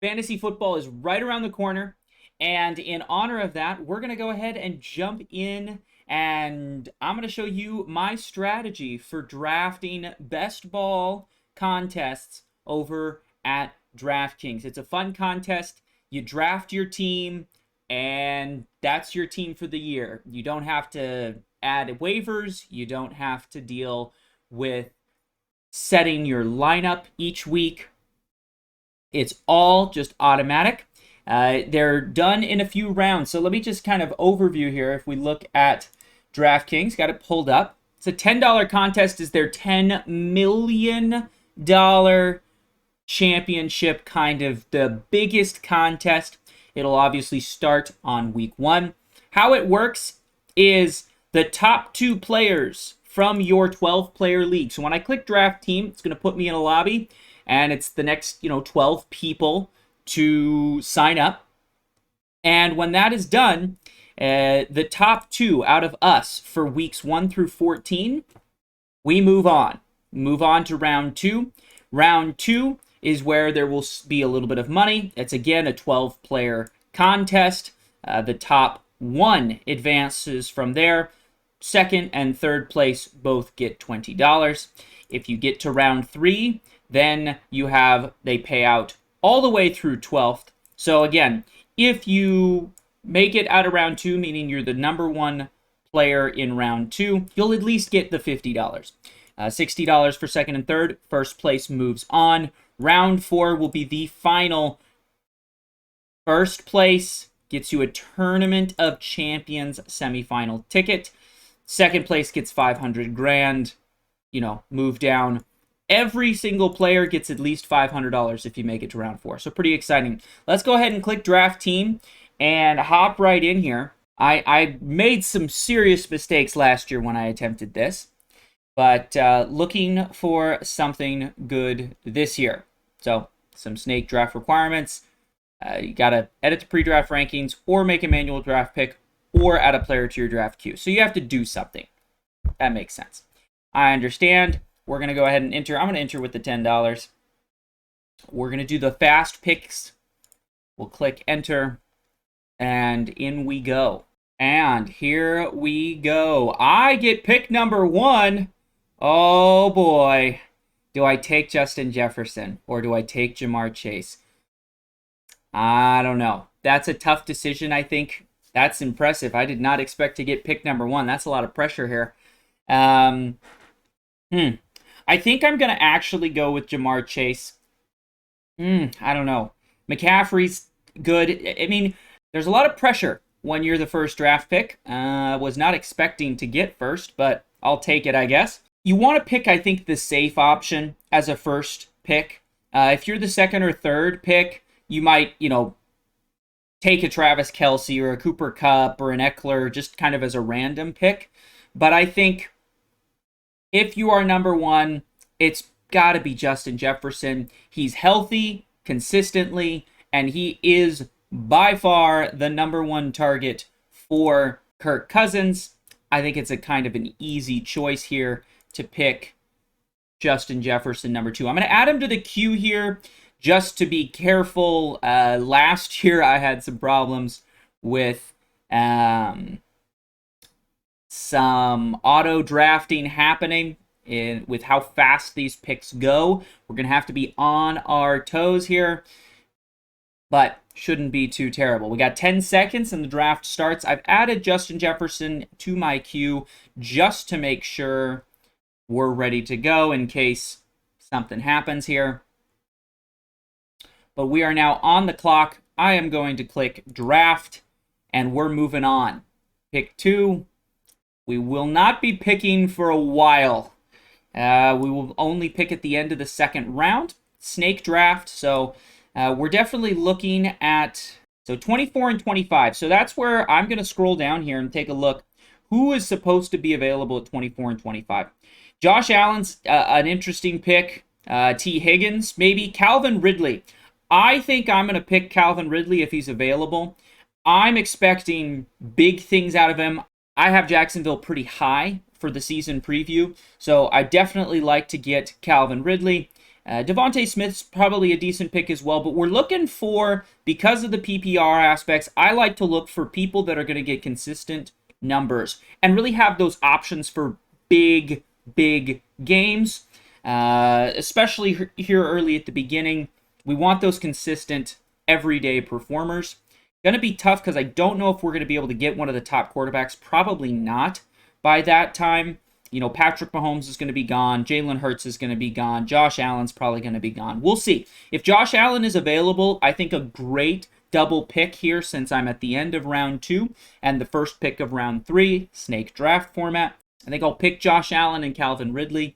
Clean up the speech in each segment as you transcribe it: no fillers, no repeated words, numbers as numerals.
Fantasy football is right around the corner. And in honor of that, we're going to go ahead and jump in. And I'm going to show you my strategy for drafting best ball contests over at DraftKings. It's a fun contest. You draft your team, and that's your team for the year. You don't have to add waivers, you don't have to deal with setting your lineup each week. It's all just automatic. They're done in a few rounds. So let me just kind of overview here. If we look at DraftKings, got it pulled up. It's a $10 contest. Is their $10 million championship, kind of the biggest contest. It'll obviously start on week 1. How it works is the top 2 players from your 12-player league. So when I click draft team, it's going to put me in a lobby, and it's the next 12 people to sign up. And when that is done, the top 2 out of us for weeks 1 through 14, we move on to round 2. Round 2 is where there will be a little bit of money. It's again a 12-player contest. The top 1 advances from there. Second and third place both get $20. If you get to round 3, then they pay out all the way through 12th. So again, if you make it out of round 2, meaning you're the number 1 player in round 2, you'll at least get the $50. $60 for second and third. First place moves on. Round 4 will be the final. First place gets you a Tournament of Champions semifinal ticket. Second place gets $500,000. Move down. Every single player gets at least $500 if you make it to round 4. So pretty exciting. Let's go ahead and click draft team and hop right in here. I made some serious mistakes last year when I attempted this, but looking for something good this year. So some snake draft requirements. You got to edit the pre-draft rankings or make a manual draft pick or add a player to your draft queue. So you have to do something. That makes sense. I understand. We're going to go ahead and enter. I'm going to enter with the $10. We're going to do the fast picks. We'll click enter, and in we go. And here we go. I get pick number 1. Oh, boy. Do I take Justin Jefferson or do I take Ja'Marr Chase? I don't know. That's a tough decision, I think. That's impressive. I did not expect to get pick number 1. That's a lot of pressure here. I think I'm going to actually go with Ja'Marr Chase. I don't know. McCaffrey's good. I mean, there's a lot of pressure when you're the first draft pick. Was not expecting to get first, but I'll take it, I guess. You want to pick, I think, the safe option as a first pick. If you're the second or third pick, you might, take a Travis Kelce or a Cooper Kupp or an Eckler just kind of as a random pick. But I think if you are number 1, it's got to be Justin Jefferson. He's healthy consistently, and he is by far the number 1 target for Kirk Cousins. I think it's a kind of an easy choice here to pick Justin Jefferson number 2. I'm going to add him to the queue here just to be careful. Last year I had some problems with some auto drafting happening with how fast these picks go. We're going to have to be on our toes here, but shouldn't be too terrible. We got 10 seconds and the draft starts. I've added Justin Jefferson to my queue just to make sure we're ready to go in case something happens here. But we are now on the clock. I am going to click draft, and we're moving on. Pick 2. We will not be picking for a while. We will only pick at the end of the second round. Snake draft. So we're definitely looking at 24 and 25. So that's where I'm going to scroll down here and take a look. Who is supposed to be available at 24 and 25? Josh Allen's an interesting pick. T. Higgins, maybe. Calvin Ridley. I think I'm going to pick Calvin Ridley if he's available. I'm expecting big things out of him. I have Jacksonville pretty high for the season preview, so I definitely like to get Calvin Ridley. Devontae Smith's probably a decent pick as well, but we're looking for, because of the PPR aspects, I like to look for people that are going to get consistent numbers and really have those options for big, big games, especially here early at the beginning. We want those consistent, everyday performers. Going to be tough because I don't know if we're going to be able to get one of the top quarterbacks. Probably not by that time. You know, Patrick Mahomes is going to be gone. Jalen Hurts is going to be gone. Josh Allen's probably going to be gone. We'll see. If Josh Allen is available, I think a great double pick here, since I'm at the end of round 2 and the first pick of round 3, snake draft format. I think I'll pick Josh Allen and Calvin Ridley.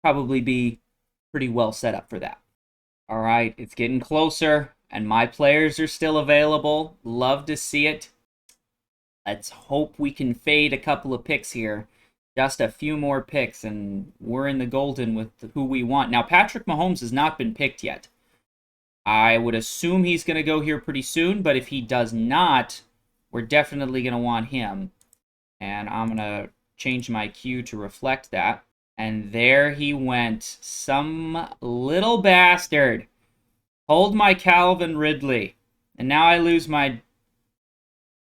Probably be pretty well set up for that. All right, it's getting closer, and my players are still available. Love to see it. Let's hope we can fade a couple of picks here. Just a few more picks, and we're in the golden with who we want. Now, Patrick Mahomes has not been picked yet. I would assume he's going to go here pretty soon, but if he does not, we're definitely going to want him. And I'm going to change my queue to reflect that. And there he went. Some little bastard. Hold my Calvin Ridley. And now I lose my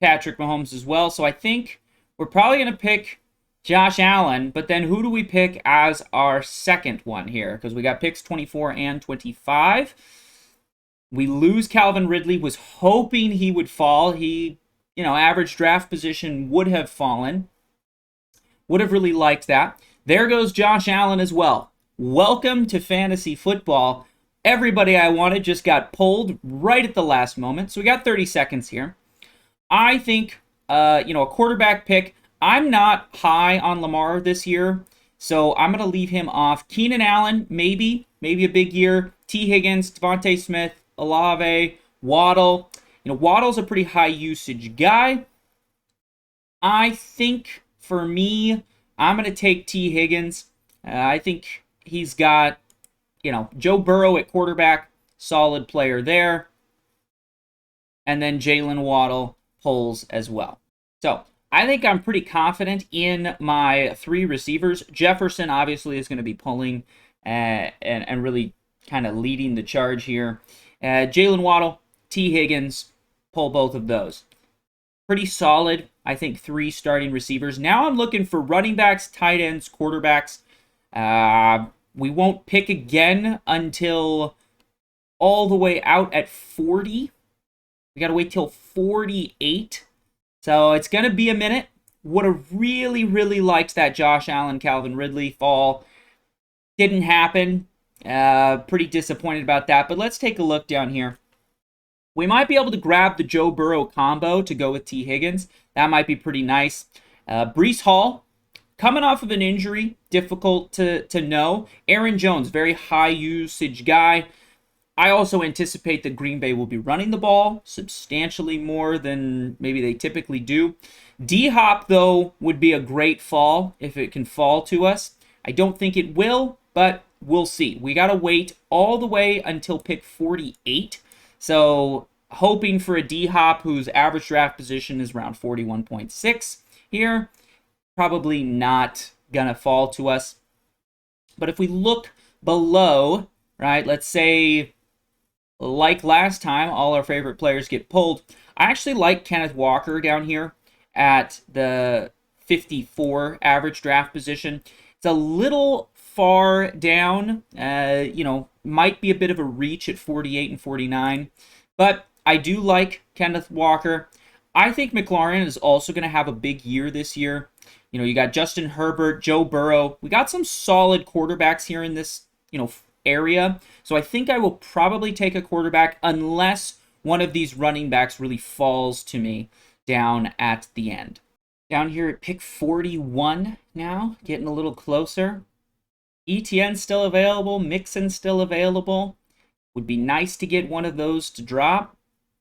Patrick Mahomes as well. So I think we're probably going to pick Josh Allen, but then who do we pick as our second one here? Because we got picks 24 and 25. We lose Calvin Ridley. Was hoping he would fall. He, average draft position would have fallen. Would have really liked that. There goes Josh Allen as well. Welcome to fantasy football. Everybody I wanted just got pulled right at the last moment. So we got 30 seconds here. I think, a quarterback pick. I'm not high on Lamar this year, so I'm going to leave him off. Keenan Allen, maybe a big year. T. Higgins, Devontae Smith, Olave, Waddle. Waddle's a pretty high usage guy. I think for me, I'm going to take T. Higgins. I think he's got, Joe Burrow at quarterback, solid player there. And then Jalen Waddle pulls as well. So I think I'm pretty confident in my 3 receivers. Jefferson obviously is going to be pulling and really kind of leading the charge here. Jalen Waddle, T. Higgins, pull both of those. Pretty solid, I think, 3 starting receivers. Now I'm looking for running backs, tight ends, quarterbacks. We won't pick again until all the way out at 40. We got to wait till 48. So it's going to be a minute. Would have really, really liked that Josh Allen, Calvin Ridley fall. Didn't happen. Pretty disappointed about that. But let's take a look down here. We might be able to grab the Joe Burrow combo to go with T. Higgins. That might be pretty nice. Breece Hall, coming off of an injury, difficult to know. Aaron Jones, very high usage guy. I also anticipate that Green Bay will be running the ball substantially more than maybe they typically do. D-Hop, though, would be a great fall if it can fall to us. I don't think it will, but we'll see. We got to wait all the way until pick 48. So hoping for a D-Hop whose average draft position is around 41.6 here. Probably not going to fall to us. But if we look below, right, let's say, like last time, all our favorite players get pulled. I actually like Kenneth Walker down here at the 54 average draft position. It's a little far down, might be a bit of a reach at 48 and 49, but I do like Kenneth Walker. I think McLaurin is also going to have a big year this year. You got Justin Herbert, Joe Burrow. We got some solid quarterbacks here in this, area. So I think I will probably take a quarterback unless one of these running backs really falls to me down at the end. Down here at pick 41 now, getting a little closer. ETN's still available, Mixon's still available. Would be nice to get one of those to drop.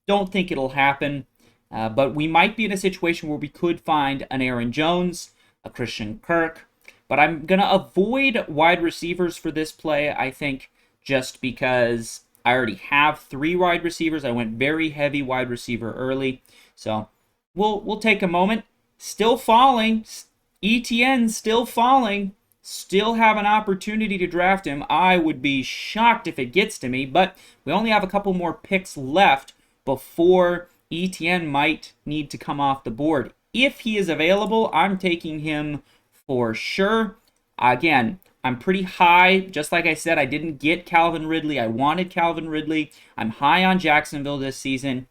Don't think it'll happen, but we might be in a situation where we could find an Aaron Jones, a Christian Kirk. But I'm going to avoid wide receivers for this play, I think, just because I already have 3 wide receivers. I went very heavy wide receiver early. So we'll take a moment. Still falling. ETN still falling. Still have an opportunity to draft him. I would be shocked if it gets to me, but we only have a couple more picks left before ETN might need to come off the board. If he is available, I'm taking him for sure. Again, I'm pretty high. Just like I said, I didn't get Calvin Ridley. I wanted Calvin Ridley. I'm high on Jacksonville this season.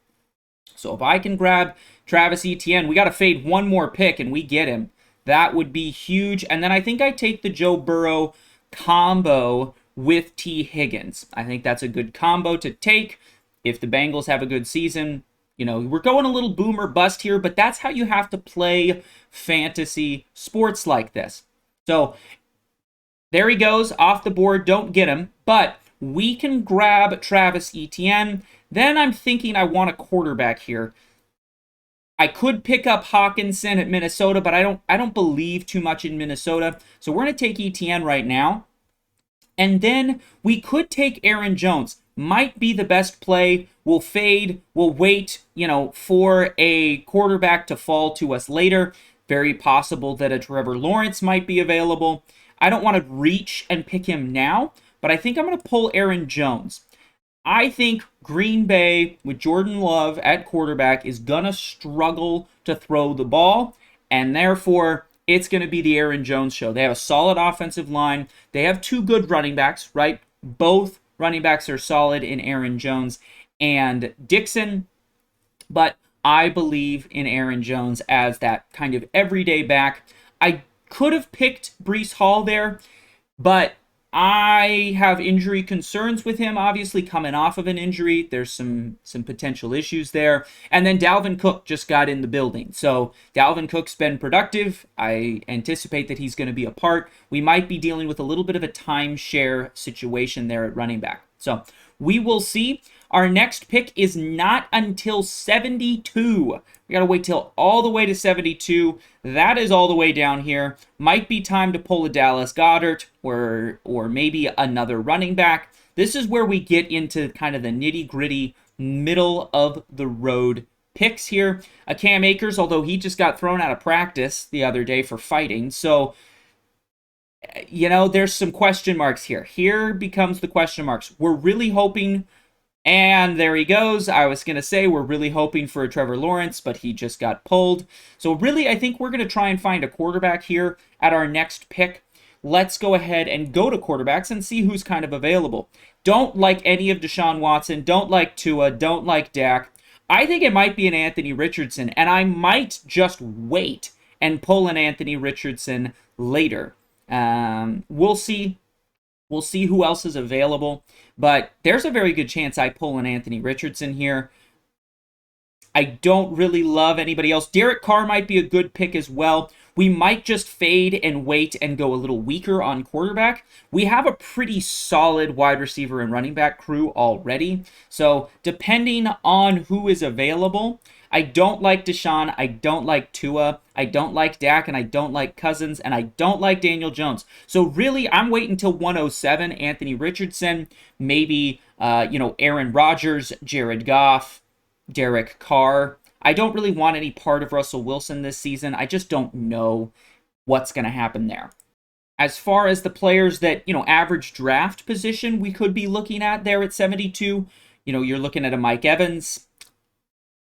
So if I can grab Travis Etienne, we got to fade one more pick and we get him. That would be huge. And then I think I take the Joe Burrow combo with T. Higgins. I think that's a good combo to take if the Bengals have a good season. You know, we're going a little boom or bust here, but that's how you have to play fantasy sports like this. So there he goes off the board. Don't get him, but we can grab Travis Etienne. Then I'm thinking I want a quarterback here. I could pick up Hawkinson at Minnesota, but I don't believe too much in Minnesota. So we're going to take Etienne right now. And then we could take Aaron Jones. Might be the best play. We'll fade. We'll wait, for a quarterback to fall to us later. Very possible that a Trevor Lawrence might be available. I don't want to reach and pick him now, but I think I'm going to pull Aaron Jones. I think Green Bay with Jordan Love at quarterback is going to struggle to throw the ball, and therefore it's going to be the Aaron Jones show. They have a solid offensive line. They have two good running backs, right? Both running backs are solid in Aaron Jones and Dixon, but I believe in Aaron Jones as that kind of everyday back. I could have picked Breece Hall there, but I have injury concerns with him, obviously coming off of an injury. There's some potential issues there. And then Dalvin Cook just got in the building. So Dalvin Cook's been productive. I anticipate that he's going to be a part. We might be dealing with a little bit of a timeshare situation there at running back. So we will see. Our next pick is not until 72. We got to wait till all the way to 72. That is all the way down here. Might be time to pull a Dallas Goedert or maybe another running back. This is where we get into kind of the nitty-gritty, middle-of-the-road picks here. A Cam Akers, although he just got thrown out of practice the other day for fighting. So, there's some question marks here. Here becomes the question marks. We're really hoping... And there he goes. I was going to say we're really hoping for a Trevor Lawrence, but he just got pulled. So really, I think we're going to try and find a quarterback here at our next pick. Let's go ahead and go to quarterbacks and see who's kind of available. Don't like any of Deshaun Watson. Don't like Tua. Don't like Dak. I think it might be an Anthony Richardson, and I might just wait and pull an Anthony Richardson later. We'll see. We'll see who else is available, but there's a very good chance I pull an Anthony Richardson here. I don't really love anybody else. Derek Carr might be a good pick as well. We might just fade and wait and go a little weaker on quarterback. We have a pretty solid wide receiver and running back crew already, so depending on who is available, I don't like Deshaun, I don't like Tua, I don't like Dak, and I don't like Cousins, and I don't like Daniel Jones. So really, I'm waiting until 107, Anthony Richardson, maybe, Aaron Rodgers, Jared Goff, Derek Carr. I don't really want any part of Russell Wilson this season. I just don't know what's going to happen there. As far as the players that, average draft position we could be looking at there at 72, you're looking at a Mike Evans,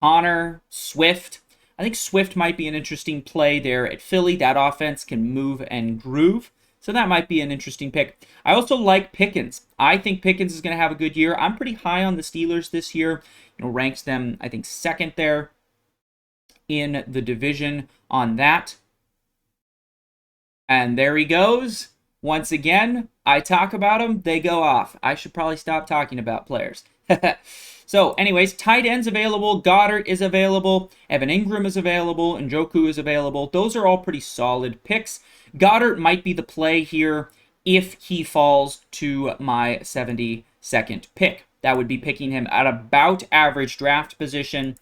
Connor, Swift. I think Swift might be an interesting play there at Philly. That offense can move and groove. So that might be an interesting pick. I also like Pickens. I think Pickens is going to have a good year. I'm pretty high on the Steelers this year. Ranks them, I think, second there in the division on that. And there he goes. Once again, I talk about them, they go off. I should probably stop talking about players. So, anyways, tight ends available. Goddard is available. Evan Ingram is available. Njoku is available. Those are all pretty solid picks. Goddard might be the play here if he falls to my 72nd pick. That would be picking him at about average draft position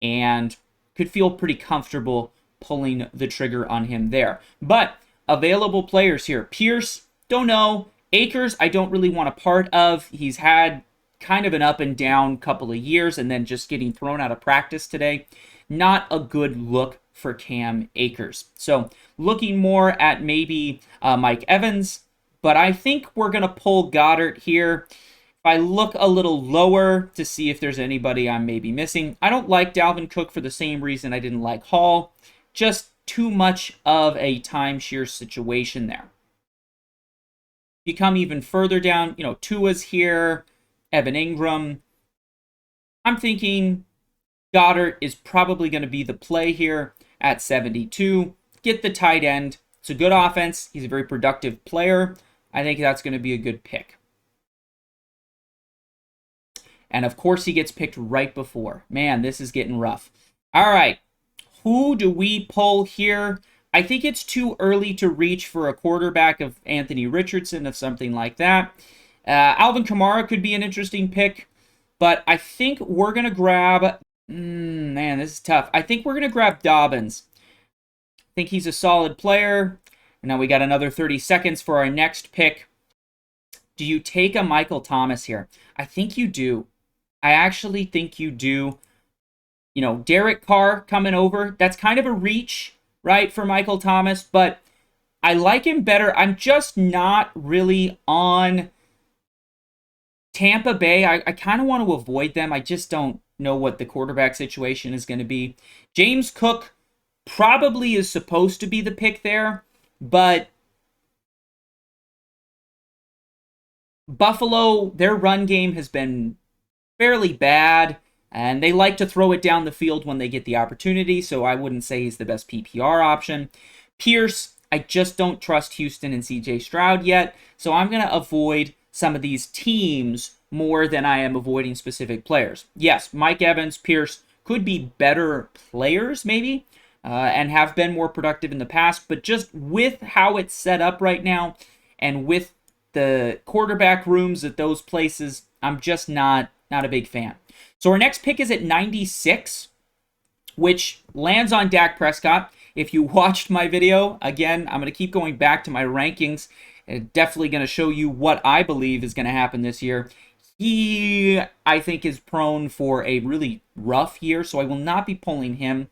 and could feel pretty comfortable pulling the trigger on him there. But available players here. Pierce, don't know. Akers, I don't really want a part of. He's had kind of an up and down couple of years and then just getting thrown out of practice today. Not a good look for Cam Akers. So looking more at maybe Mike Evans, but I think we're going to pull Goddard here. If I look a little lower to see if there's anybody I'm maybe missing, I don't like Dalvin Cook for the same reason I didn't like Hall. Just too much of a timeshare situation there. You come even further down, Tua's here, Evan Ingram. I'm thinking Goddard is probably going to be the play here at 72. Get the tight end. It's a good offense. He's a very productive player. I think that's going to be a good pick. And of course, he gets picked right before. Man, this is getting rough. All right. Who do we pull here? I think it's too early to reach for a quarterback of Anthony Richardson, of something like that. Alvin Kamara could be an interesting pick, but I think we're going to grab... man, this is tough. I think we're going to grab Dobbins. I think he's a solid player. And now we got another 30 seconds for our next pick. Do you take a Michael Thomas here? I think you do. I actually think you do. Derek Carr coming over. That's kind of a reach, right, for Michael Thomas, but I like him better. I'm just not really on Tampa Bay. I kind of want to avoid them. I just don't know what the quarterback situation is going to be. James Cook probably is supposed to be the pick there, but Buffalo, their run game has been fairly bad. And they like to throw it down the field when they get the opportunity, so I wouldn't say he's the best PPR option. Pierce, I just don't trust Houston and CJ Stroud yet, so I'm going to avoid some of these teams more than I am avoiding specific players. Yes, Mike Evans, Pierce could be better players maybe, and have been more productive in the past, but just with how it's set up right now and with the quarterback rooms at those places, I'm just not a big fan. So our next pick is at 96, which lands on Dak Prescott. If you watched my video, again, I'm going to keep going back to my rankings. Definitely going to show you what I believe is going to happen this year. He, I think, is prone for a really rough year, so I will not be pulling him.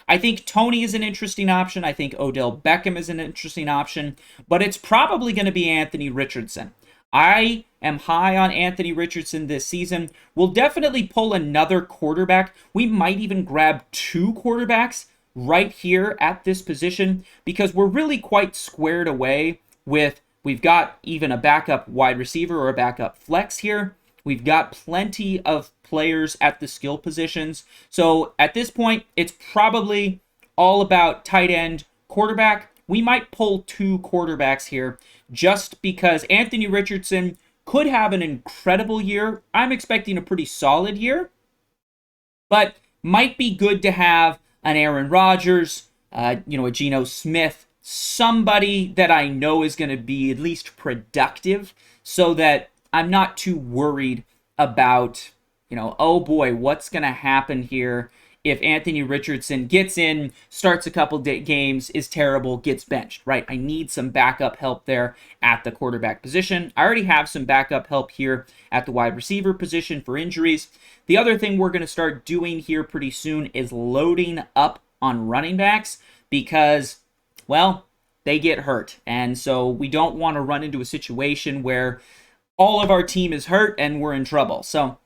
I think Tony is an interesting option. I think Odell Beckham is an interesting option, but it's probably going to be Anthony Richardson. I am high on Anthony Richardson this season. We'll definitely pull another quarterback. We might even grab two quarterbacks right here at this position because we're really quite squared away with, we've got even a backup wide receiver or a backup flex here. We've got plenty of players at the skill positions. So at this point, it's probably all about tight end, quarterback. We might pull two quarterbacks here just because Anthony Richardson could have an incredible year. I'm expecting a pretty solid year, but might be good to have an Aaron Rodgers, a Geno Smith, somebody that I know is going to be at least productive so that I'm not too worried about, oh boy, what's going to happen here if Anthony Richardson gets in, starts a couple games, is terrible, gets benched, right? I need some backup help there at the quarterback position. I already have some backup help here at the wide receiver position for injuries. The other thing we're going to start doing here pretty soon is loading up on running backs because, well, they get hurt. And so we don't want to run into a situation where all of our team is hurt and we're in trouble. So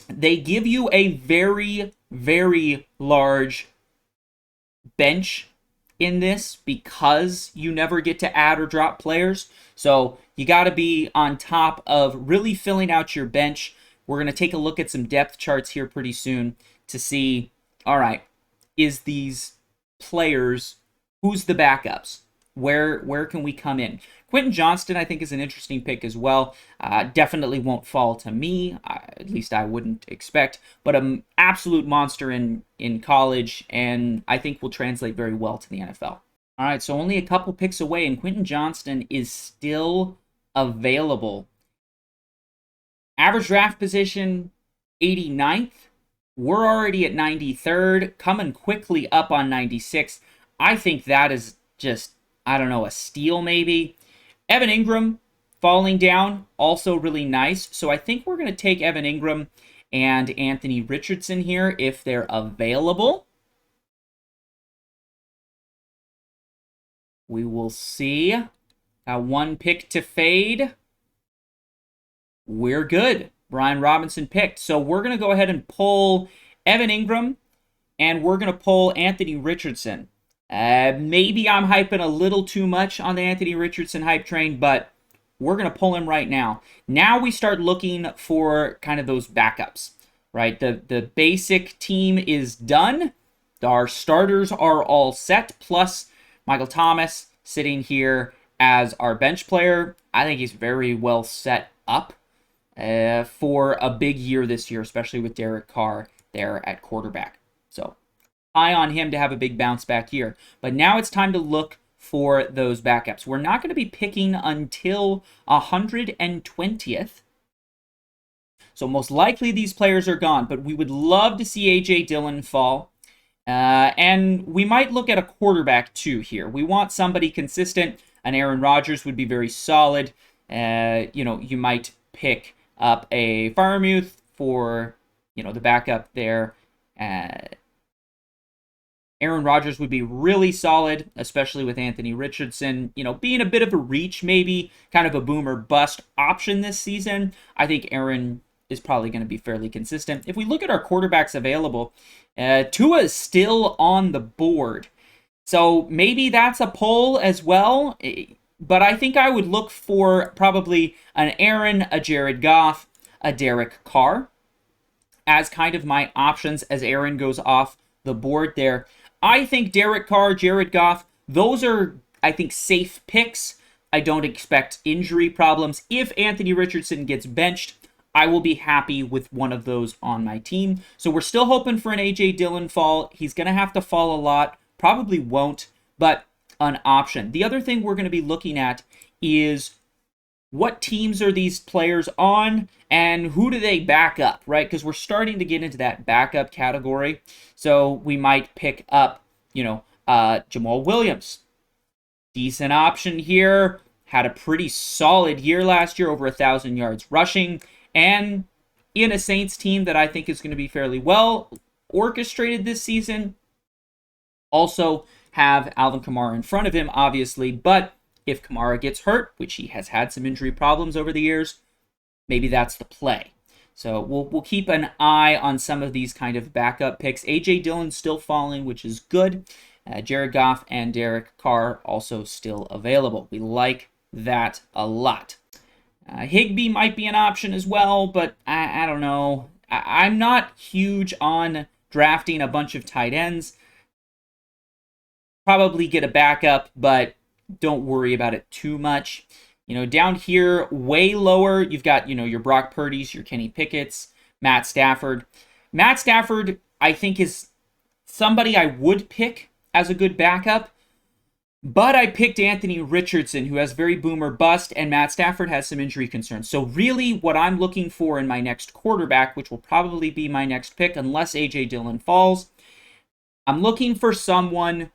they give you a very, very large bench in this because you never get to add or drop players. So you got to be on top of really filling out your bench. We're going to take a look at some depth charts here pretty soon to see, all right, is these players, who's the backups? Where can we come in? Quentin Johnston, I think, is an interesting pick as well. Definitely won't fall to me, at least I wouldn't expect, but an absolute monster in college, and I think will translate very well to the NFL. All right, so only a couple picks away, and Quentin Johnston is still available. Average draft position, 89th. We're already at 93rd, coming quickly up on 96. I think that is just, I don't know, a steal maybe. Evan Ingram falling down, also really nice. So I think we're going to take Evan Ingram and Anthony Richardson here if they're available. We will see. Got one pick to fade. We're good. Brian Robinson picked. So we're going to go ahead and pull Evan Ingram, and we're going to pull Anthony Richardson. Maybe I'm hyping a little too much on the Anthony Richardson hype train, but we're going to pull him right now. Now we start looking for kind of those backups, right? The basic team is done. Our starters are all set, plus Michael Thomas sitting here as our bench player. I think he's very well set up for a big year this year, especially with Derek Carr there at quarterback. So eye on him to have a big bounce back year. But now it's time to look for those backups. We're not going to be picking until 120th. So most likely these players are gone, but we would love to see A.J. Dillon fall. And we might look at a quarterback too here. We want somebody consistent. An Aaron Rodgers would be very solid. You might pick up a Freiermuth for, the backup there. Aaron Rodgers would be really solid, especially with Anthony Richardson, being a bit of a reach, maybe kind of a boom or bust option this season. I think Aaron is probably going to be fairly consistent. If we look at our quarterbacks available, Tua is still on the board. So maybe that's a pull as well. But I think I would look for probably an Aaron, a Jared Goff, a Derek Carr as kind of my options as Aaron goes off the board there. I think Derek Carr, Jared Goff, those are, I think, safe picks. I don't expect injury problems. If Anthony Richardson gets benched, I will be happy with one of those on my team. So we're still hoping for an A.J. Dillon fall. He's going to have to fall a lot. Probably won't, but an option. The other thing we're going to be looking at is what teams are these players on and who do they back up, right? Because we're starting to get into that backup category. So we might pick up, Jamal Williams. Decent option here. Had a pretty solid year last year, over 1,000 yards rushing. And in a Saints team that I think is going to be fairly well orchestrated this season. Also have Alvin Kamara in front of him, obviously. But if Kamara gets hurt, which he has had some injury problems over the years, maybe that's the play. So we'll keep an eye on some of these kind of backup picks. A.J. Dillon still falling, which is good. Jared Goff and Derek Carr also still available. We like that a lot. Higbee might be an option as well, but I don't know. I'm not huge on drafting a bunch of tight ends. Probably get a backup, but don't worry about it too much. Down here, way lower, you've got, your Brock Purdy's, your Kenny Pickett's, Matt Stafford. Matt Stafford, I think, is somebody I would pick as a good backup, but I picked Anthony Richardson, who has very boom or bust, and Matt Stafford has some injury concerns. So really what I'm looking for in my next quarterback, which will probably be my next pick, unless A.J. Dillon falls, I'm looking for someone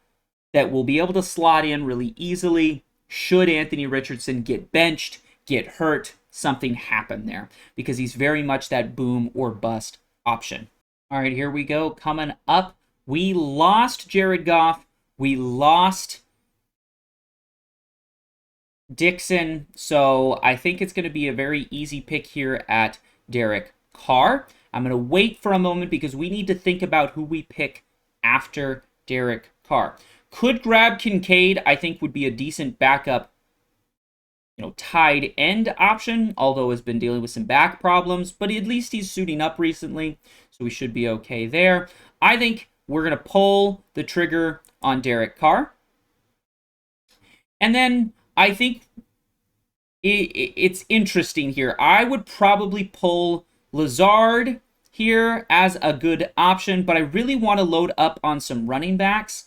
that will be able to slot in really easily should Anthony Richardson get benched, get hurt, something happen there, because he's very much that boom or bust option. All right, here we go. Coming up, we lost Jared Goff. We lost Dixon, so I think it's going to be a very easy pick here at Derek Carr. I'm going to wait for a moment because we need to think about who we pick after Derek Carr. Could grab Kincaid, I think would be a decent backup, tight end option, although has been dealing with some back problems, but at least he's suiting up recently, so we should be okay there. I think we're going to pull the trigger on Derek Carr. And then I think it's interesting here. I would probably pull Lazard here as a good option, but I really want to load up on some running backs.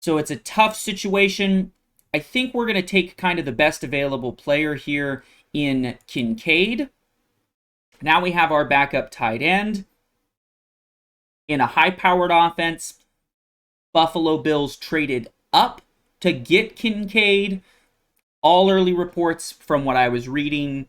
So it's a tough situation. I think we're going to take kind of the best available player here in Kincaid. Now we have our backup tight end. In a high-powered offense, Buffalo Bills traded up to get Kincaid. All early reports from what I was reading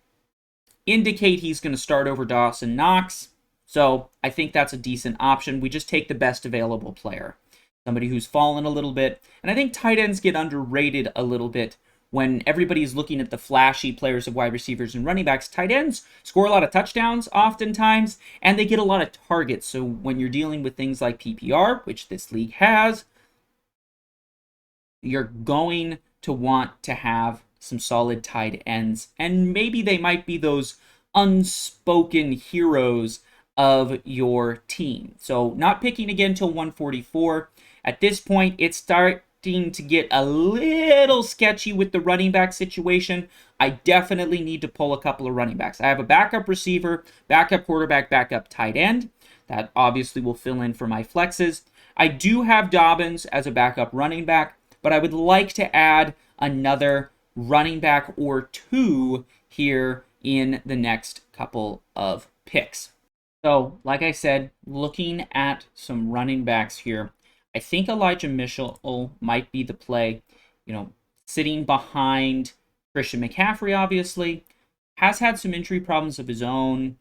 indicate he's going to start over Dawson Knox. So I think that's a decent option. We just take the best available player. somebody who's fallen a little bit. And I think tight ends get underrated a little bit when everybody's looking at the flashy players of wide receivers and running backs. Tight ends score a lot of touchdowns oftentimes, and they get a lot of targets. So when you're dealing with things like PPR, which this league has, you're going to want to have some solid tight ends. And maybe they might be those unspoken heroes of your team. So not picking again till 144. At this point, it's starting to get a little sketchy with the running back situation. I definitely need to pull a couple of running backs. I have a backup receiver, backup quarterback, backup tight end. That obviously will fill in for my flexes. I do have Dobbins as a backup running back, but I would like to add another running back or two here in the next couple of picks. So, like I said, looking at some running backs here, I think Elijah Mitchell might be the play. Sitting behind Christian McCaffrey, obviously, has had some injury problems of his own,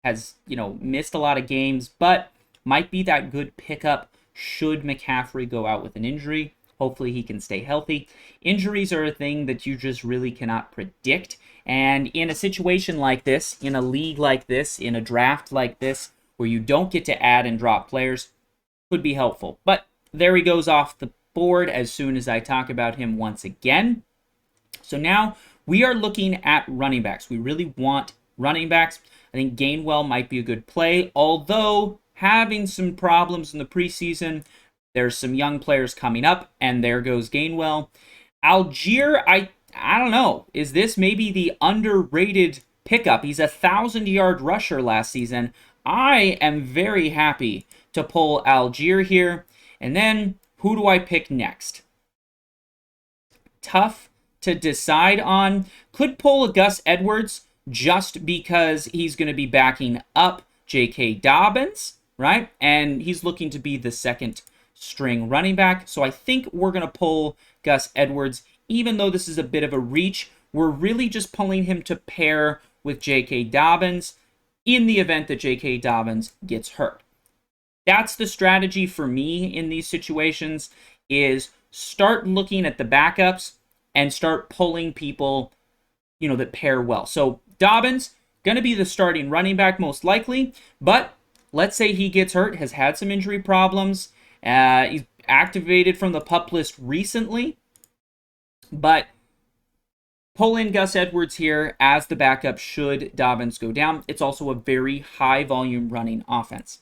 has, missed a lot of games, but might be that good pickup should McCaffrey go out with an injury. Hopefully he can stay healthy. Injuries are a thing that you just really cannot predict. And in a situation like this, in a league like this, in a draft like this, where you don't get to add and drop players, could be helpful. But there he goes off the board as soon as I talk about him once again. So now we are looking at running backs. We really want running backs. I think Gainwell might be a good play, although having some problems in the preseason. There's some young players coming up, and there goes Gainwell. Algier, I don't know. Is this maybe the underrated pickup? He's a 1,000-yard rusher last season. I am very happy to pull Algier here. And then, who do I pick next? Tough to decide on. Could pull a Gus Edwards just because he's going to be backing up J.K. Dobbins, right? And he's looking to be the second string running back. So I think we're going to pull Gus Edwards. Even though this is a bit of a reach, we're really just pulling him to pair with J.K. Dobbins in the event that J.K. Dobbins gets hurt. That's the strategy for me in these situations, is start looking at the backups and start pulling people, that pair well. So Dobbins, going to be the starting running back most likely, but let's say he gets hurt, has had some injury problems. He's activated from the PUP list recently, but pull in Gus Edwards here as the backup should Dobbins go down. It's also a very high volume running offense.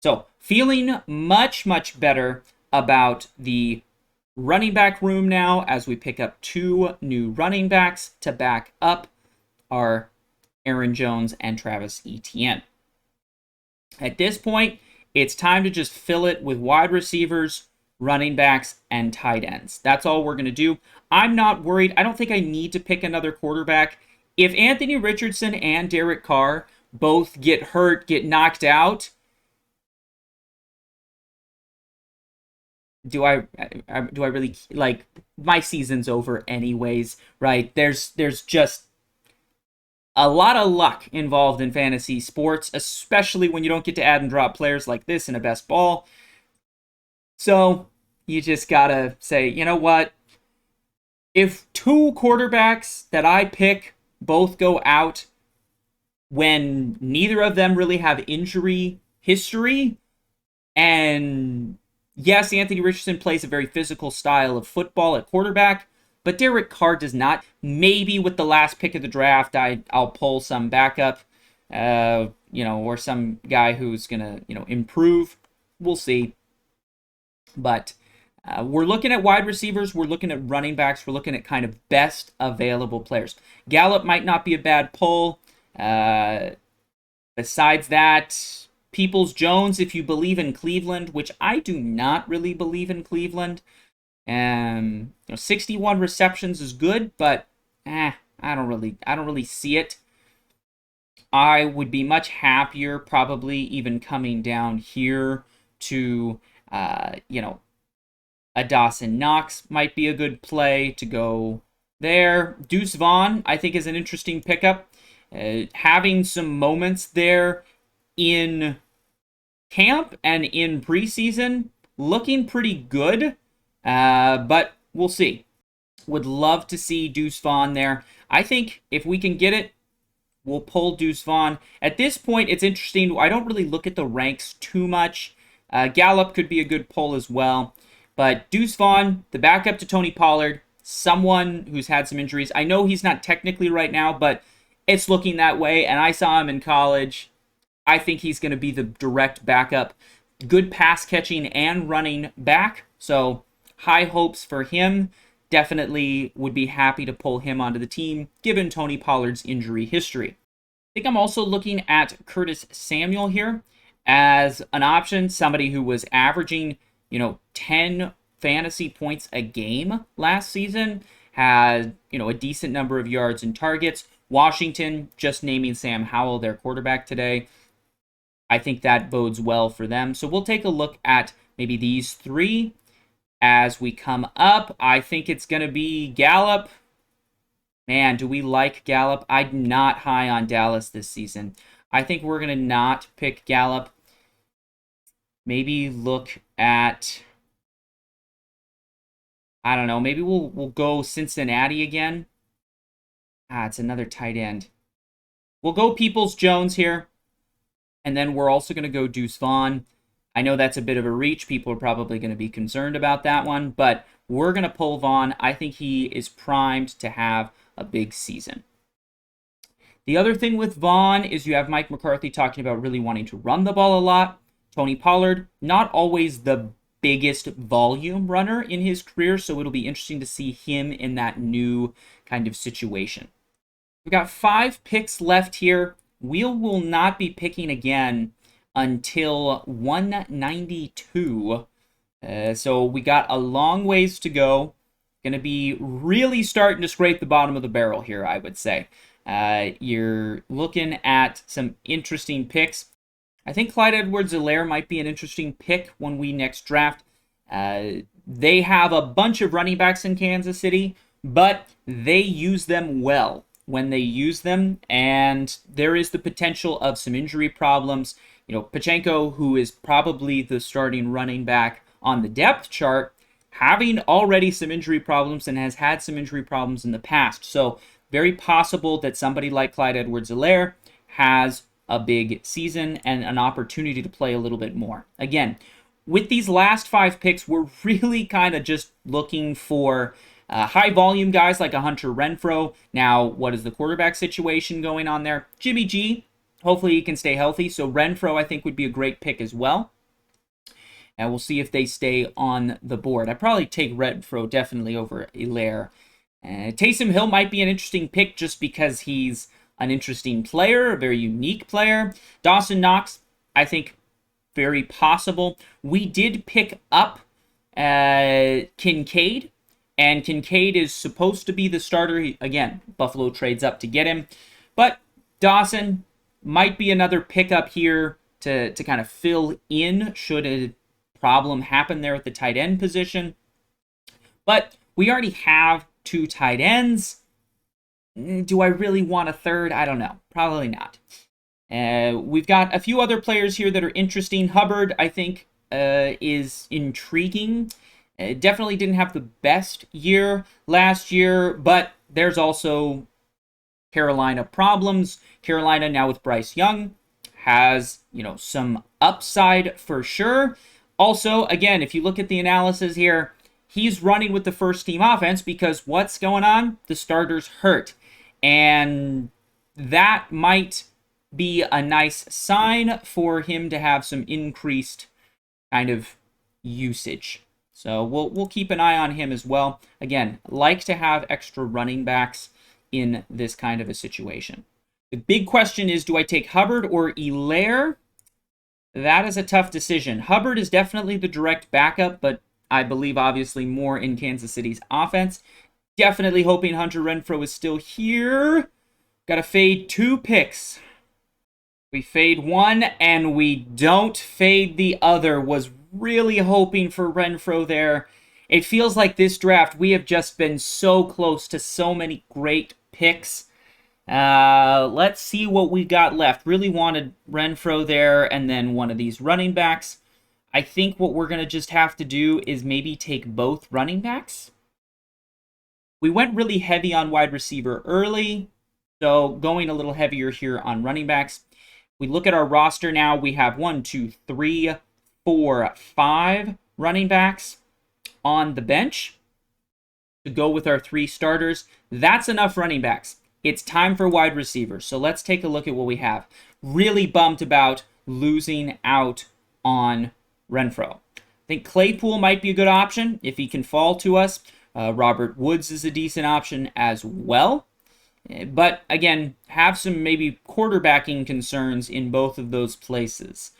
So feeling much, much better about the running back room now as we pick up two new running backs to back up our Aaron Jones and Travis Etienne. At this point, it's time to just fill it with wide receivers, running backs, and tight ends. That's all we're going to do. I'm not worried. I don't think I need to pick another quarterback. If Anthony Richardson and Derek Carr both get hurt, get knocked out, do I really, like, my season's over anyways, right? There's just a lot of luck involved in fantasy sports, especially when you don't get to add and drop players like this in a best ball. So you just gotta say, you know what? If two quarterbacks that I pick both go out when neither of them really have injury history, and yes, Anthony Richardson plays a very physical style of football at quarterback, but Derek Carr does not. Maybe with the last pick of the draft, I'll pull some backup, or some guy who's going to, improve. We'll see. But we're looking at wide receivers. We're looking at running backs. We're looking at kind of best available players. Gallup might not be a bad pull. Besides that, Peoples-Jones, if you believe in Cleveland, which I do not really believe in Cleveland. 61 receptions is good, but I don't really see it. I would be much happier probably even coming down here to, a Dawson Knox might be a good play to go there. Deuce Vaughn, I think, is an interesting pickup. Having some moments there in camp and in preseason looking pretty good, but we'll see. Would love to see Deuce Vaughn there. I think if we can get it, we'll pull Deuce Vaughn. At this point, it's interesting. I don't really look at the ranks too much. Gallup could be a good pull as well. But Deuce Vaughn, the backup to Tony Pollard, someone who's had some injuries. I know he's not technically right now, but it's looking that way. And I saw him in college. I think he's going to be the direct backup. Good pass catching and running back. So high hopes for him. Definitely would be happy to pull him onto the team, given Tony Pollard's injury history. I think I'm also looking at Curtis Samuel here as an option, somebody who was averaging, 10 fantasy points a game last season, had, a decent number of yards and targets. Washington just naming Sam Howell their quarterback today. I think that bodes well for them. So we'll take a look at maybe these three as we come up. I think it's going to be Gallup. Man, do we like Gallup? I'm not high on Dallas this season. I think we're going to not pick Gallup. Maybe look at, I don't know, maybe we'll go Cincinnati again. It's another tight end. We'll go Peoples-Jones here. And then we're also going to go Deuce Vaughn. I know that's a bit of a reach. People are probably going to be concerned about that one. But we're going to pull Vaughn. I think he is primed to have a big season. The other thing with Vaughn is you have Mike McCarthy talking about really wanting to run the ball a lot. Tony Pollard, not always the biggest volume runner in his career, so it'll be interesting to see him in that new kind of situation. We've got 5 picks left here. We will not be picking again until 192. So we got a long ways to go. Going to be really starting to scrape the bottom of the barrel here, I would say. You're looking at some interesting picks. I think Clyde Edwards-Helaire might be an interesting pick when we next draft. They have a bunch of running backs in Kansas City, but they use them well when they use them, and there is the potential of some injury problems. Pacheco, who is probably the starting running back on the depth chart, having already some injury problems and has had some injury problems in the past. So very possible that somebody like Clyde Edwards-Helaire has a big season and an opportunity to play a little bit more. Again, with these last 5 picks, we're really kind of just looking for high volume guys like a Hunter Renfrow. Now, what is the quarterback situation going on there? Jimmy G, hopefully he can stay healthy. So Renfrow, I think, would be a great pick as well. And we'll see if they stay on the board. I'd probably take Renfrow definitely over Helaire. Taysom Hill might be an interesting pick just because he's an interesting player, a very unique player. Dawson Knox, I think, very possible. We did pick up Kincaid, and Kincaid is supposed to be the starter. Again, Buffalo trades up to get him. But Dawson might be another pickup here to kind of fill in should a problem happen there at the tight end position. But we already have 2 tight ends. Do I really want a third? I don't know. Probably not. We've got a few other players here that are interesting. Hubbard, I think, is intriguing. Definitely didn't have the best year last year, but there's also Carolina problems. Carolina now with Bryce Young has, some upside for sure. Also, again, if you look at the analysis here, he's running with the first team offense because what's going on? The starter's hurt. And that might be a nice sign for him to have some increased kind of usage. So we'll keep an eye on him as well. Again, like to have extra running backs in this kind of a situation. The big question is, do I take Hubbard or Helaire? That is a tough decision. Hubbard is definitely the direct backup, but I believe obviously more in Kansas City's offense. Definitely hoping Hunter Renfrow is still here. Got to fade 2 picks. We fade one and we don't fade the other. Was really hoping for Renfrow there. It feels like this draft, we have just been so close to so many great picks. Let's see what we got left. Really wanted Renfrow there and then one of these running backs. I think what we're going to just have to do is maybe take both running backs. We went really heavy on wide receiver early, so going a little heavier here on running backs. We look at our roster now. We have 1, 2, 3, 4, 5 running backs on the bench to go with our 3 starters. That's enough running backs. It's time for wide receivers. So let's take a look at what we have. Really bummed about losing out on Renfrow. I think Claypool might be a good option if he can fall to us. Robert Woods is a decent option as well. But again, have some maybe quarterbacking concerns in both of those places.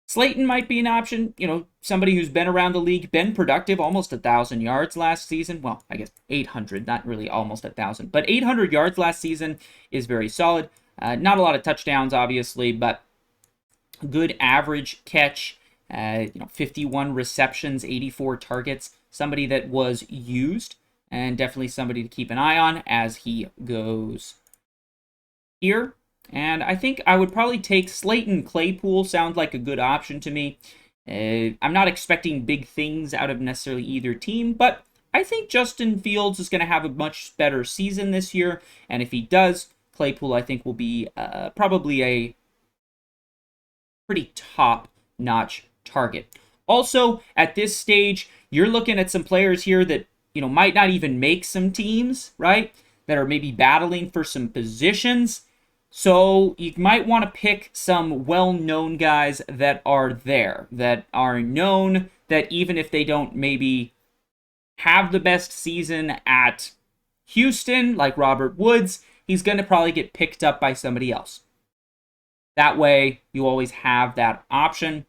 Slayton might be an option, somebody who's been around the league, been productive, almost 1,000 yards last season. Well, I guess 800, not really almost 1,000, but 800 yards last season is very solid. Not a lot of touchdowns, obviously, but good average catch, 51 receptions, 84 targets. Somebody that was used, and definitely somebody to keep an eye on as he goes here. And I think I would probably take Slayton. Claypool sounds like a good option to me. I'm not expecting big things out of necessarily either team, but I think Justin Fields is going to have a much better season this year. And if he does, Claypool, I think, will be probably a pretty top-notch target. Also, at this stage, you're looking at some players here that, might not even make some teams, right? That are maybe battling for some positions. So you might want to pick some well-known guys that are there, that are known, that even if they don't maybe have the best season at Houston, like Robert Woods, he's going to probably get picked up by somebody else. That way, you always have that option.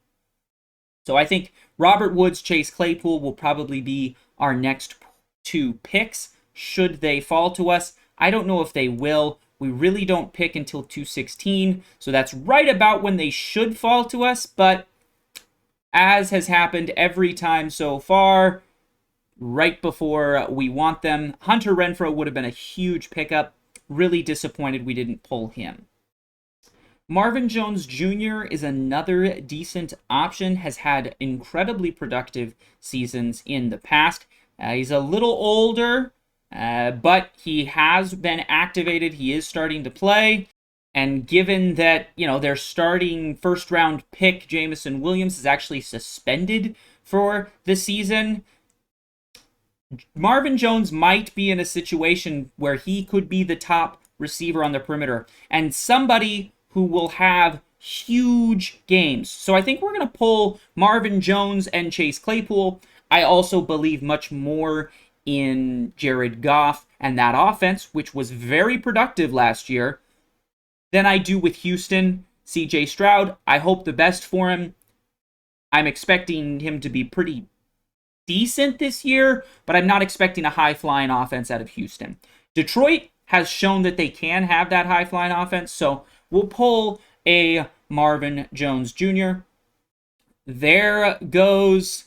So I think Robert Woods, Chase Claypool will probably be our next 2 picks, should they fall to us. I don't know if they will. We really don't pick until 216, so that's right about when they should fall to us, but as has happened every time so far, right before we want them. Hunter Renfrow would have been a huge pickup. Really disappointed we didn't pull him. Marvin Jones Jr. is another decent option, has had incredibly productive seasons in the past. He's a little older, but he has been activated. He is starting to play. And given that, their starting first-round pick, Jameson Williams, is actually suspended for the season, Marvin Jones might be in a situation where he could be the top receiver on the perimeter and somebody who will have huge games. So I think we're going to pull Marvin Jones and Chase Claypool. I also believe much more in Jared Goff and that offense, which was very productive last year, than I do with Houston. CJ Stroud, I hope the best for him. I'm expecting him to be pretty decent this year, but I'm not expecting a high-flying offense out of Houston. Detroit has shown that they can have that high-flying offense, so we'll pull a Marvin Jones Jr. There goes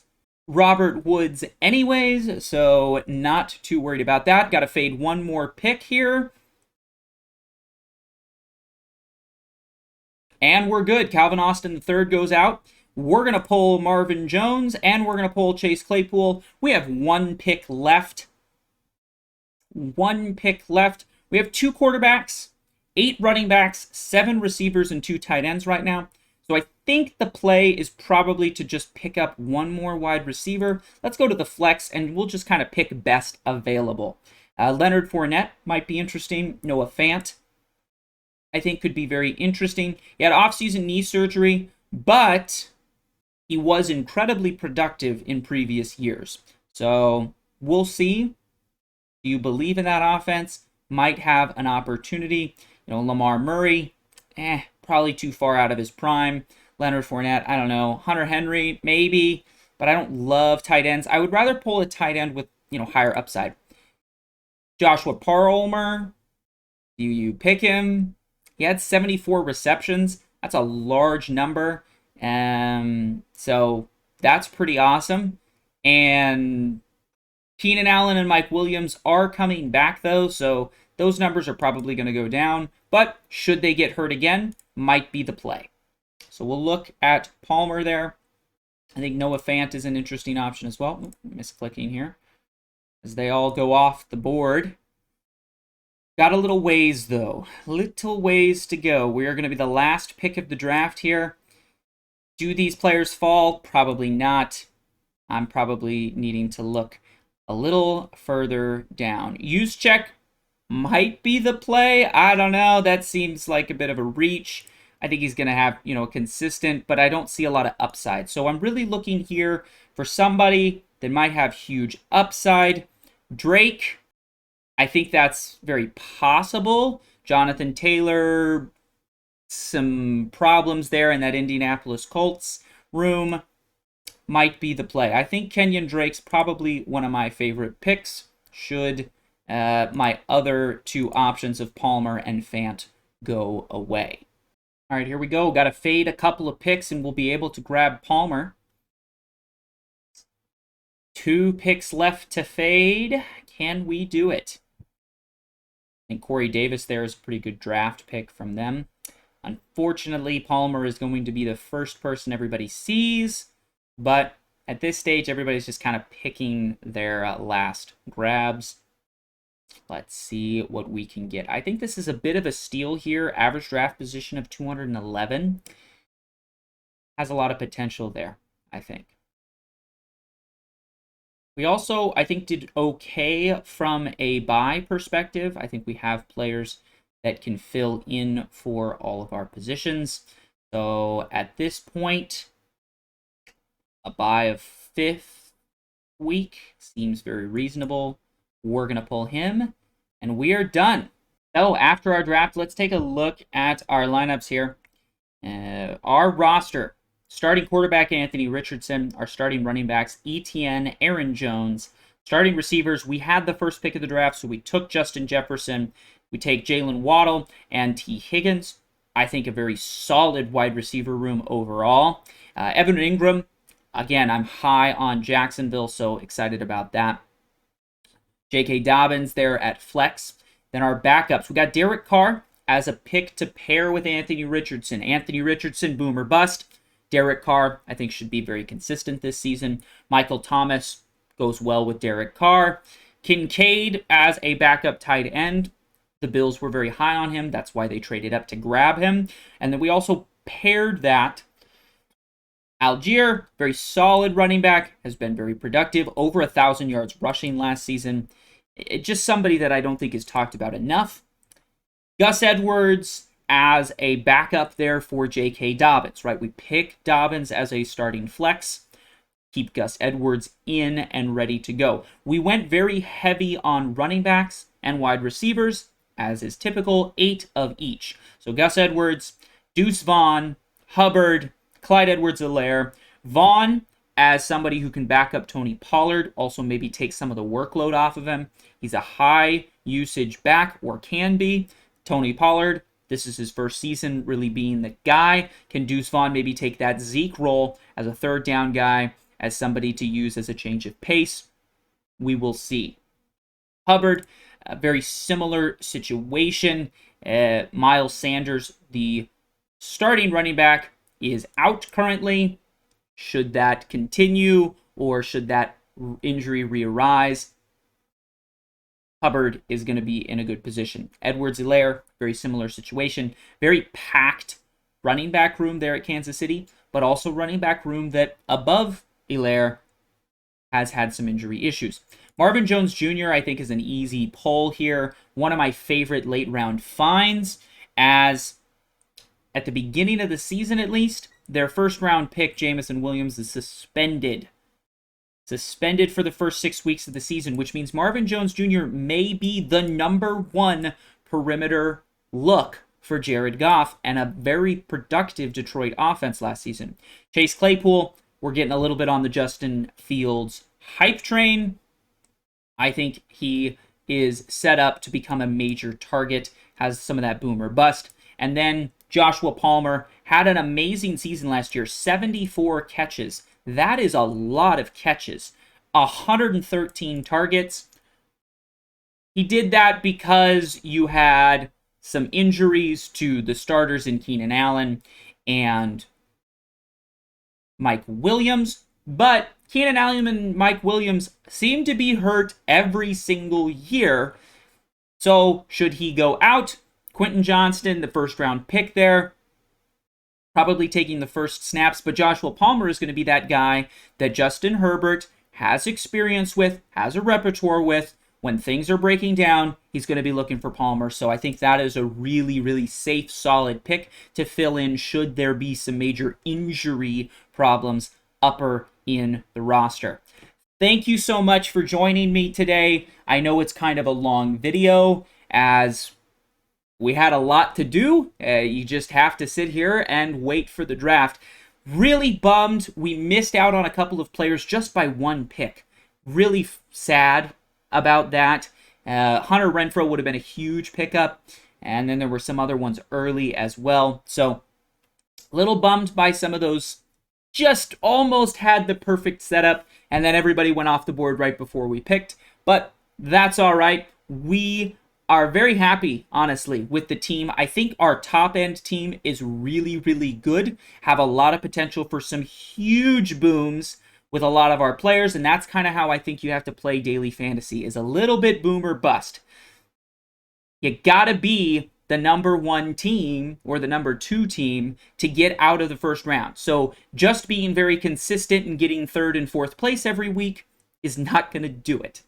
Robert Woods anyways, so not too worried about that. Got to fade one more pick here. And we're good. Calvin Austin III goes out. We're going to pull Marvin Jones, and we're going to pull Chase Claypool. We have 1 pick left. 1 pick left. We have 2 quarterbacks, 8 running backs, 7 receivers, and 2 tight ends right now. So I think the play is probably to just pick up 1 more wide receiver. Let's go to the flex, and we'll just kind of pick best available. Leonard Fournette might be interesting. Noah Fant, I think, could be very interesting. He had off-season knee surgery, but he was incredibly productive in previous years. So we'll see. Do you believe in that offense? Might have an opportunity. Lamar Murray, probably too far out of his prime. Leonard Fournette, I don't know. Hunter Henry, maybe, but I don't love tight ends. I would rather pull a tight end with, higher upside. Joshua Palmer, do you pick him? He had 74 receptions. That's a large number. So that's pretty awesome. And Keenan Allen and Mike Williams are coming back, though, so those numbers are probably going to go down. But should they get hurt again, might be the play. So we'll look at Palmer there. I think Noah Fant is an interesting option as well. Oop, misclicking here. As they all go off the board. Got a little ways, though. Little ways to go. We are going to be the last pick of the draft here. Do these players fall? Probably not. I'm probably needing to look a little further down. Juszczyk might be the play. I don't know. That seems like a bit of a reach. I think he's going to have, consistent, but I don't see a lot of upside. So I'm really looking here for somebody that might have huge upside. Drake, I think that's very possible. Jonathan Taylor, some problems there in that Indianapolis Colts room, might be the play. I think Kenyon Drake's probably one of my favorite picks, should my other two options of Palmer and Fant go away. All right, here we go. Got to fade a couple of picks, and we'll be able to grab Palmer. 2 picks left to fade. Can we do it? I think Corey Davis there is a pretty good draft pick from them. Unfortunately, Palmer is going to be the first person everybody sees, but at this stage, everybody's just kind of picking their last grabs. Let's see what we can get. I think this is a bit of a steal here. Average draft position of 211. Has a lot of potential there, I think. We also, I think, did okay from a buy perspective. I think we have players that can fill in for all of our positions. So at this point, a buy of 5th week seems very reasonable. We're going to pull him, and we are done. So after our draft, let's take a look at our lineups here. Our roster: starting quarterback Anthony Richardson, our starting running backs ETN, Aaron Jones. Starting receivers, we had the first pick of the draft, so we took Justin Jefferson. We take Jalen Waddle and T. Higgins. I think a very solid wide receiver room overall. Evan Ingram, again, I'm high on Jacksonville, so excited about that. J.K. Dobbins there at flex. Then our backups, we got Derek Carr as a pick to pair with Anthony Richardson. Anthony Richardson, boom or bust. Derek Carr, I think, should be very consistent this season. Michael Thomas goes well with Derek Carr. Kincaid as a backup tight end. The Bills were very high on him. That's why they traded up to grab him. And then we also paired that. Algier, very solid running back, has been very productive. Over 1,000 yards rushing last season. Just somebody that I don't think is talked about enough. Gus Edwards as a backup there for J.K. Dobbins, right? We pick Dobbins as a starting flex. Keep Gus Edwards in and ready to go. We went very heavy on running backs and wide receivers, as is typical, 8 of each. So Gus Edwards, Deuce Vaughn, Hubbard, Clyde Edwards-Helaire. Vaughn as somebody who can back up Tony Pollard, also maybe take some of the workload off of him. He's a high usage back, or can be. Tony Pollard, this is his first season really being the guy. Can Deuce Vaughn maybe take that Zeke role as a third down guy, as somebody to use as a change of pace? We will see. Hubbard, a very similar situation. Miles Sanders, the starting running back, is out currently. Should that continue, or should that injury re-arise, Hubbard is going to be in a good position. Edwards-Helaire, very similar situation. Very packed running back room there at Kansas City, but also running back room that above Helaire has had some injury issues. Marvin Jones Jr., I think, is an easy pull here. One of my favorite late round finds, as at the beginning of the season at least, their first round pick, Jameson Williams, is suspended. Suspended for the first 6 weeks of the season, which means Marvin Jones Jr. may be the #1 perimeter look for Jared Goff, and a very productive Detroit offense last season. Chase Claypool, we're getting a little bit on the Justin Fields hype train. I think he is set up to become a major target, has some of that boom or bust. And then Joshua Palmer had an amazing season last year, 74 catches. That is a lot of catches. 113 targets. He did that because you had some injuries to the starters in Keenan Allen and Mike Williams, but Keenan Allen and Mike Williams seem to be hurt every single year. So should he go out, Quentin Johnston, the first round pick there, probably taking the first snaps, but Joshua Palmer is going to be that guy that Justin Herbert has experience with, has a repertoire with. When things are breaking down, he's going to be looking for Palmer. So I think that is a really, really safe, solid pick to fill in should there be some major injury problems upper in the roster. Thank you so much for joining me today. I know it's kind of a long video as we had a lot to do. You just have to sit here and wait for the draft. Really bummed we missed out on a couple of players just by one pick. Really sad about that. Hunter Renfrow would have been a huge pickup, and then there were some other ones early as well. So a little bummed by some of those. Just almost had the perfect setup, and then everybody went off the board right before we picked. But that's all right. We are very happy, honestly, with the team. I think our top-end team is really, really good. Have a lot of potential for some huge booms with a lot of our players, and that's kind of how I think you have to play daily fantasy, is a little bit boom or bust. You gotta be the number one team or the number two team to get out of the first round. So just being very consistent and getting third and fourth place every week is not going to do it.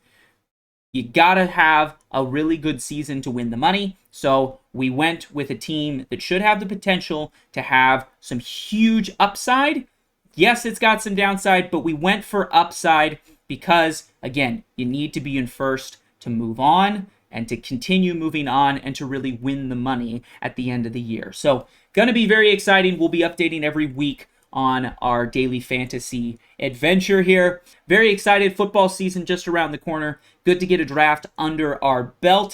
You got to have a really good season to win the money. So we went with a team that should have the potential to have some huge upside. Yes, it's got some downside, but we went for upside because, again, you need to be in first to move on and to continue moving on and to really win the money at the end of the year. So, going to be very exciting. We'll be updating every week on our daily fantasy adventure here. Very excited. Football season just around the corner. Good to get a draft under our belt.